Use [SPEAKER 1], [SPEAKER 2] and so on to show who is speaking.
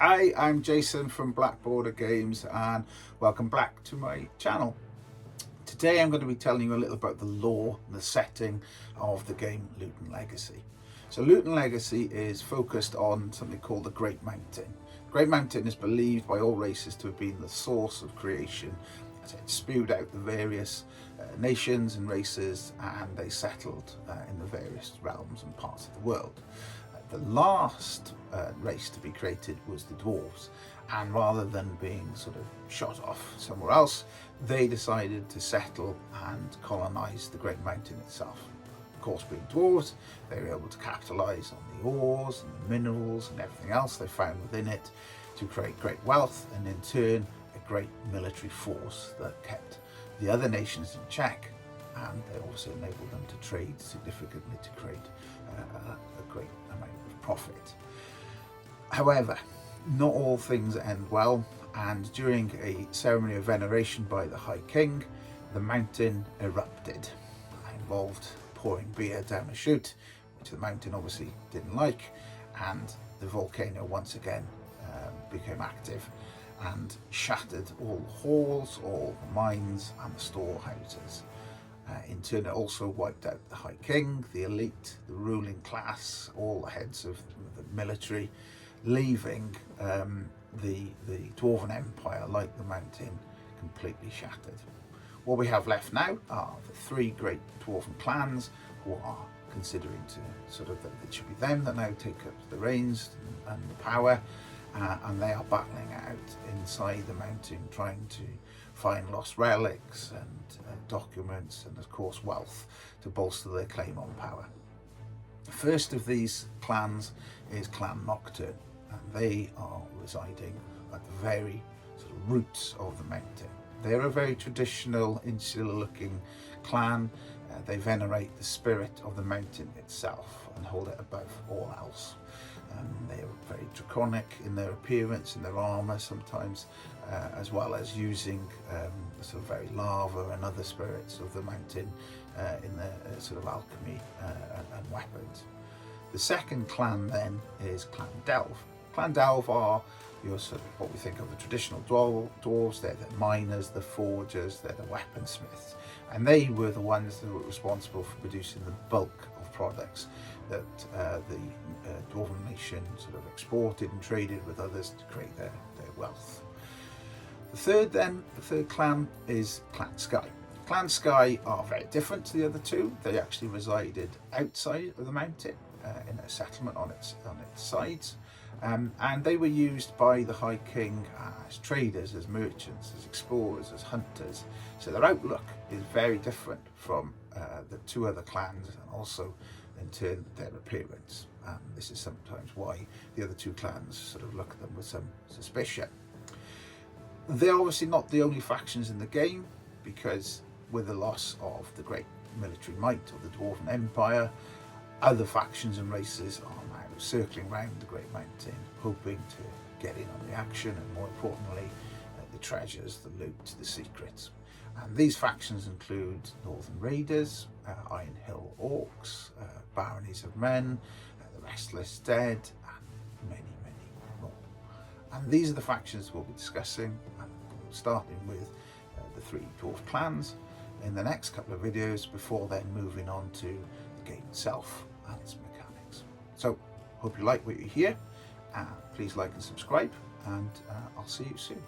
[SPEAKER 1] Hi, I'm Jason from Black Border Games and welcome back to my channel. Today I'm going to be telling you a little about the lore and the setting of the game Luton Legacy. So Luton Legacy is focused on something called the Great Mountain. The Great Mountain is believed by all races to have been the source of creation, as it spewed out the various nations and races, and they settled in the various realms and parts of the world. The last race to be created was the dwarves, and rather than being sort of shot off somewhere else, they decided to settle and colonise the Great Mountain itself. Of course, being dwarves, they were able to capitalise on the ores and the minerals and everything else they found within it to create great wealth, and in turn a great military force that kept the other nations in check, and they also enabled them to trade significantly to create a great amount of profit. However, not all things end well, and during a ceremony of veneration by the High King, the mountain erupted. It involved pouring beer down a chute, which the mountain obviously didn't like, and the volcano once again became active and shattered all the halls, all the mines and the storehouses. In turn, it also wiped out the High King, the elite, the ruling class, all the heads of the military, leaving the Dwarven Empire, like the mountain, completely shattered. What we have left now are the three great Dwarven clans, who are considering to sort of that it should be them that now take up the reins and the power, and they are battling out inside the mountain, trying to find lost relics and documents and of course wealth to bolster their claim on power. The first of these clans is Clan Nocturne, and they are residing at the very sort of roots of the mountain. They're a very traditional, insular looking clan. They venerate the spirit of the mountain itself and hold it above all else. They are very draconic in their appearance, in their armour sometimes, as well as using the sort of very lava and other spirits of the mountain in their sort of alchemy and weapons. The second clan then is Clan Delve. Clan Delve are your sort of what we think of the traditional dwarves. They're the miners, the forgers, they're the weaponsmiths, and they were the ones that were responsible for producing the bulk of products that the Dwarven nation sort of exported and traded with others to create their wealth. The third clan is Clan Skye. Clan Skye are very different to the other two. They actually resided outside of the mountain in a settlement on its sides. And they were used by the High King as traders, as merchants, as explorers, as hunters. So their outlook is very different from the two other clans, and also in turn their appearance. This is sometimes why the other two clans sort of look at them with some suspicion. They're obviously not the only factions in the game, because with the loss of the great military might of the Dwarven Empire, other factions and races are now circling around the Great Mountain, hoping to get in on the action, and more importantly, the treasures, the loot, the secrets. And these factions include Northern Raiders, Iron Hill Orcs, Baronies of Men, the Restless Dead, and many, many more. And these are the factions we'll be discussing, starting with the three dwarf clans in the next couple of videos, before then moving on to the game itself and its mechanics. So, hope you like what you hear. Please like and subscribe, and I'll see you soon.